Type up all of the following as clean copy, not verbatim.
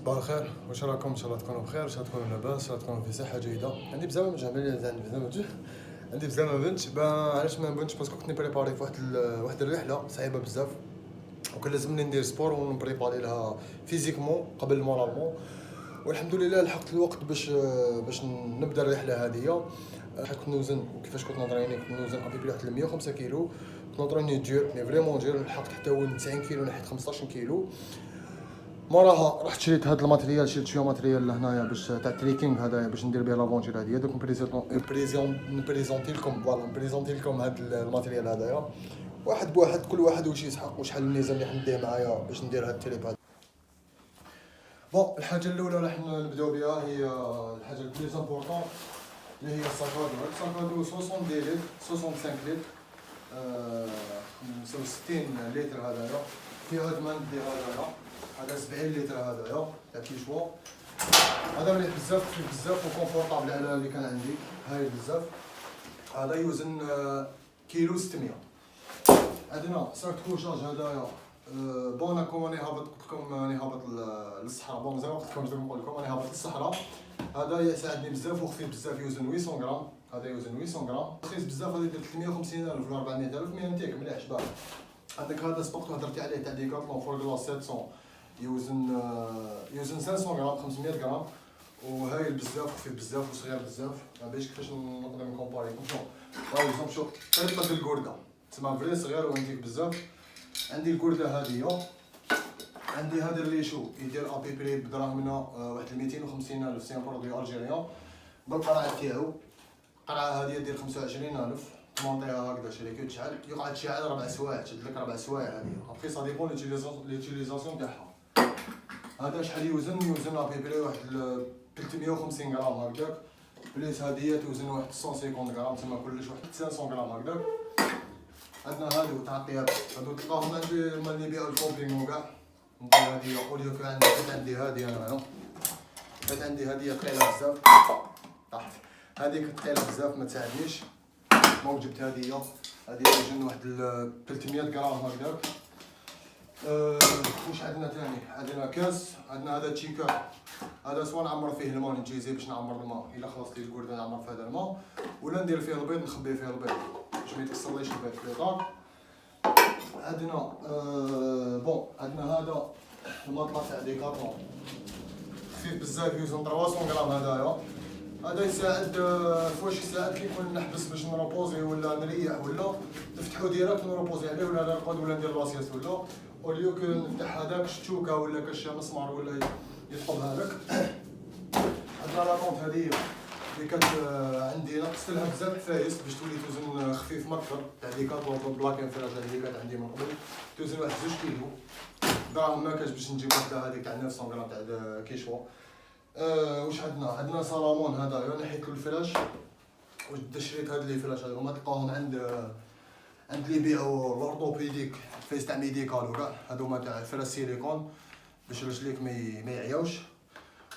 صباح الخير، واش راكم؟ ان شاء الله تكونوا بخير، ان شاء الله تكونوا لاباس، ان شاء الله تكونوا في صحه جيده. عندي بزاف من عندي بزاف ما بنتش علاش ما بنتش باسكو كنت بريباري في واحد الرحله صعيبه بزاف، وكان لازمني ندير سبور ونبريباري لها فيزيكمون قبل مورالمون. والحمد لله لحقت الوقت باش نبدا الرحله هذه. كنت نوزن، وكيفاش كنت نطريني كنت نوزن ابيبي واحد 105 كيلو. كنت نطريني ديور مي فريمون ديور، لحقت حتى هو 90 كيلو نحيت 15 كيلو. موراها رحت شريت هاد الماتريال، شريت شويه ماتريال لهنايا باش تاع التريكينغ هذايا باش ندير بيه لافونتير هذه. دوك نبريزونتي لكم هاد الماتريال هذايا واحد بواحد، كل واحد واش يسحق وشحال الميزان اللي حنديه معايا باش ندير هاد التريب هذا. بون الحاجه الاولى اللي راح نبداو بها هي الحاجه البليز امبورطون اللي هي الساكادو 65 لتر 65 لتر 65 لتر هذايا. في هاد ما ندير هذا 70 لتر هذايا تاع كيشوا. هذا مليح بزاف، خفيف بزاف وكونفورطابل على اللي كان عندي هاي بزاف. هذا يوزن كيلو 600. عندنا ساك كوشاج هذايا بون. راكم راني هابط، قلت لكم راني هابط للصحراء. بون زعما قلت لكم نقول لكم راني هابط للصحراء. هذا يساعدني بزاف وخفيف بزاف، يوزن 800 غرام. هذا يوزن 800 غرام، رخيص بزاف. هذا يدير 350,000 ولا 400,000 مي نتيك مليح شباب. عندك هذا سبقت هضرتي عليه تاع ديكاتلون فور كلاس 700، يوزن 500 غرام 500 غرام، وهايل بزاف خفيف بزاف وصغير بزاف. ما بيش كيفاش نقدر نكومباري شوف. باغ اكزومبل شوف قريب لك الكورده تسمى فري صغير وانتيك بزاف. عندي الكورده هذه، عندي هذا الريشو يدير ابيبري بدراهمنا واحد 250,000. سي ان برودوي الجيريان بالقرعه تاعو. القرعه هذه دير 25,000. تمونطيها هكذا شريكه تشعل، يقعد تشعل 4 سوايع، تشد لك 4 سوايع هذه. ابخي سا ديبون ليوتيليزاسيون تاعها. هذا شحال يوزن ابيبري واحد 350 غرام هكذاك. بليس هذه توزن واحد 150 غرام، تما كلش واحد 500 غرام هكذاك. عندنا هادو تاع الطياب، هادو تلقاهم عند مال يبيعو الكومبينغ وكاع. ندير هادي اوليو كان عندي هادي انا كانت عندي هادي ثقيله بزاف. طاحت هذيك ثقيله بزاف ما تساعدنيش. دونك جبت هادي توزن واحد 300 غرام هكذاك. واش عندنا ثاني؟ عندنا كاس، عندنا هذا تشيكر. هذا سواء نعمر فيه الماء نجيزي باش نعمر الماء، الا خلص لي الكورده نعمر في هذا الماء، ولا ندير فيه البيض نخبي فيه البيض باش ما يتكسرليش البيض في الطاق. عندنا بون عندنا هذا المطلع تاع ديكاتلون خفيف بزاف، يوزن 300 غرام هذايا. هذا يساعد فواش يساعد كي نكون نحبس باش نروبوزي ولا نريح، ولا نفتحو ديريكت نروبوزي عليه، ولا نرقد ولا ندير لاسياس، ولا اوليو كو نفتح هذاك الشوكه ولا كاش مسمار ولا يطلبها لك. عندنا لاطونط هذه اللي كانت عندي نقصت لها بزاف الفايس باش تولي توزن خفيف مكثر تاع ديكاتلون بلاكين فراج اللي كانت عندي من قبل، توزن واحد 2 كيلو. دراهم ما كاش باش نجيب وحده هذيك تاع 900 غرام تاع كيشوا. واش عندنا سالامون هذا نحيت له الفراش. واش شريت هاد لي فراش هذو ما تلقاهم عند اللي يبيعوا الاورطوبيديك فايس تاع ميديكال وكاع. هذوما تاع فراش سيليكون باش رجليك ما يعياوش.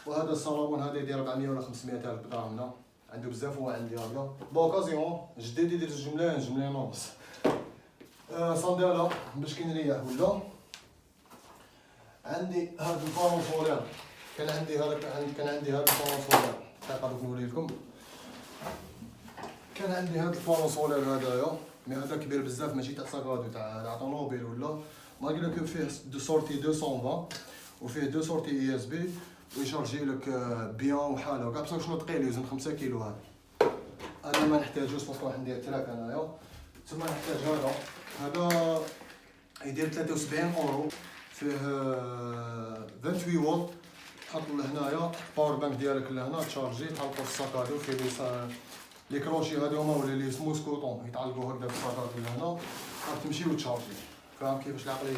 وهذا السالامون هذا يدير 400 ولا 500,000 بدراهمنا. عنده بزاف هو عندي هكذا بوكازيون جديد يدير جملين ونص. صنداله باش كي نريح. ولا عندي هذا البالون سولير، كان عندي هذا البالون سولير دقيقه دوك نوري لكم. كان عندي هذا البالون سولير هذايا، مي هذا كبير بزاف ماشي تاع ساكادو تاع طونوبيل ولا. مالغري كو فيه دو سورتي 220 وفيه دو سورتي اي اس بي ويشارجي لك بيان وحاله كاع. بصح شنو ثقيل يوزن 5 كيلو. هذا ما نحتاجوش باسكو راح ندير تراك انايا. ثم نحتاج هذا يدير 73 اورو، فيه 28 وولت. تحط لهنايا باور بانك ديالك لهنا تشارجي، تحطو في الساكادو. فيه لي كروشي هذوما ولا لي سموث كوطون يتعلقوا هكذا في الساكادو لهنا، تمشي وتشارجي. فاهم كيفاش العقليه؟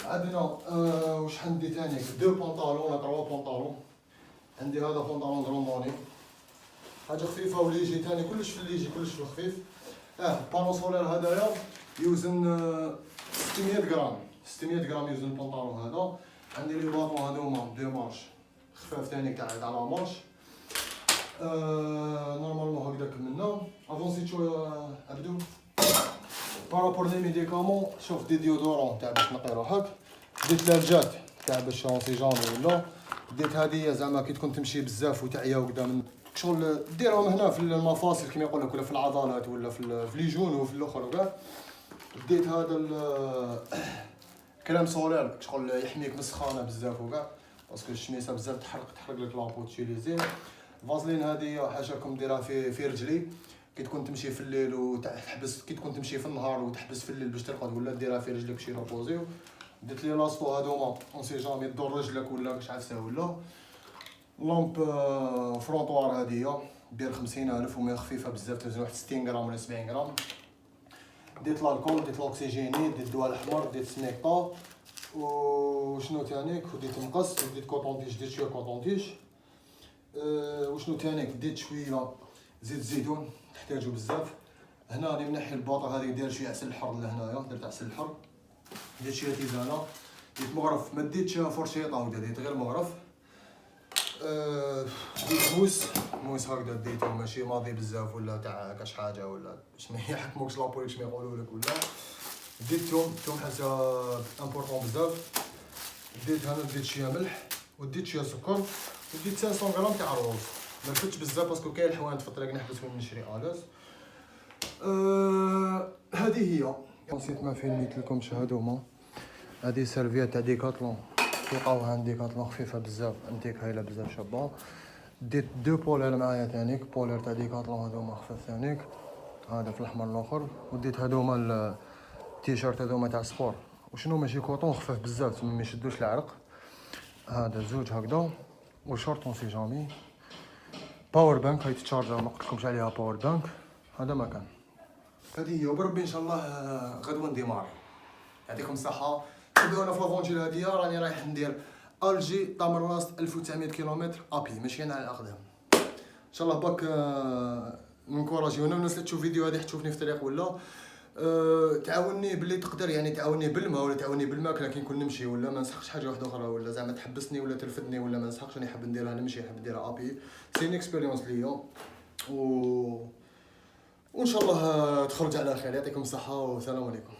عندنا واش عندي ثاني؟ 2 بونطالون ولا 3 بونطالون. عندي هذا بونطالون دروموني حاجه خفيفه وليجي ثاني، كلش في الليجي كلش في الخفيف. بانو سولير هذايا يوزن 600 غرام 600 غرام يوزن البونطالون هذا. عندي لي باطون هذوما دو مارش خفاف ثاني تاع لا مارش. نورمالمون هكذاك منا افونسيت شويه عبدو. بارابور لي ميديكامون شوف دي ديودورون تاع باش تنقي روحك. دي ثلاجات تاع باش اون سي جامي ولا. ديت هذه زعما كي تكون تمشي بزاف وتعيا وكذا من شغل ديرهم هنا في المفاصل كيما يقول لك، ولا في العضلات ولا في لي جون وفي الاخر وكاع. ديت هذا كريم سولير شغل يحميك من السخانه بزاف وكاع، باسكو الشميسه بزاف تحرق لك لابو تيليزي. فازلين هذه حاجه ديرها في رجلي كي تكون تمشي في الليل وتحبس، كي تكون تمشي في النهار وتحبس في الليل باش ترقد، ولا ديرها في رجلك باش يريبوزيو. درت لي لاصطو هذوما اون سي جامي تدور رجلك ولا مش عارف ولا. لامب فرونطوار هذه دير 50,000 وما خفيفه بزاف، توزن واحد 60 غرام ولا 70 غرام. ديت الكول، ديت الاكسجيني، ديت الدواء الاحمر، ديت سنيكطا، وشنو تانيك، وديت مقص، وديت كوطونتيش، ديت شويه كوطونتيش. وشنو تانيك، ديت شويه زيت الزيتون تحتاجو بزاف. هنا راني منحي الباطه هذيك داير شويه عسل الحر لهنايا، درت عسل الحر. ديت شويه تيزانه، ديت مغرف، ما ديتش فرشيطه ولا ديت غير مغرف. ديت موس هكذا ديتو ماشي ماضي بزاف ولا تاع كاش حاجه ولا باش ما يحكموكش لابولي باش ما يقولوا لك ولا. ديت توم حاجه امبورطون بزاف. ديت هنا ديت شويه ملح وديت شويه سكر وديت 500 غرام تاع الرز. ما درتش بزاف باسكو كاين الحوايج في الطريق نحبسهم نشري الاز. هذه هي. نسيت ما فيلميت لكمش هادوما. هذه سيرفيات تاع ديكاتلون، تلقاوها عند ديكاتلون خفيفه بزاف، انتيك هايله بزاف شابه. ديت دو بولير معايا تانيك، بولير تاع ديكاتلون هذوما خفاف تانيك، هذا في الاحمر الاخر. وديت هذوما التيشيرت هذوما تاع سبور، وشنو ماشي كوطون خفاف بزاف ما يشدوش العرق. هذا زوج هكذا، وشورت اون سي جامي. باور بانك هاي تشارجر ما قلتلكمش عليها باور بانك. هذا ما كان. هذه هي، وبربي ان شاء الله غدوه نديمار. يعطيكم الصحه. تبعونا في لافونتير هذه، راني رايح ندير الجي تامرلاست 1900 كيلومتر ابي ماشي على الاقدام. ان شاء الله باك نكوراجيونا الناس اللي تشوف فيديو هذه تشوفني في الطريق ولا تعاوني باللي تقدر، يعني تعاوني بالماء ولا تعاوني بالماكله كي نكون نمشي، ولا ما نسحقش حاجه واحده اخرى، ولا زعما تحبسني ولا ترفدني ولا ما نسحقش. راني حاب نديرها نمشي، حاب نديرها ابي. سي اكسبيريونس ليا وان شاء الله تخرج على خير. يعطيكم الصحه والسلام عليكم.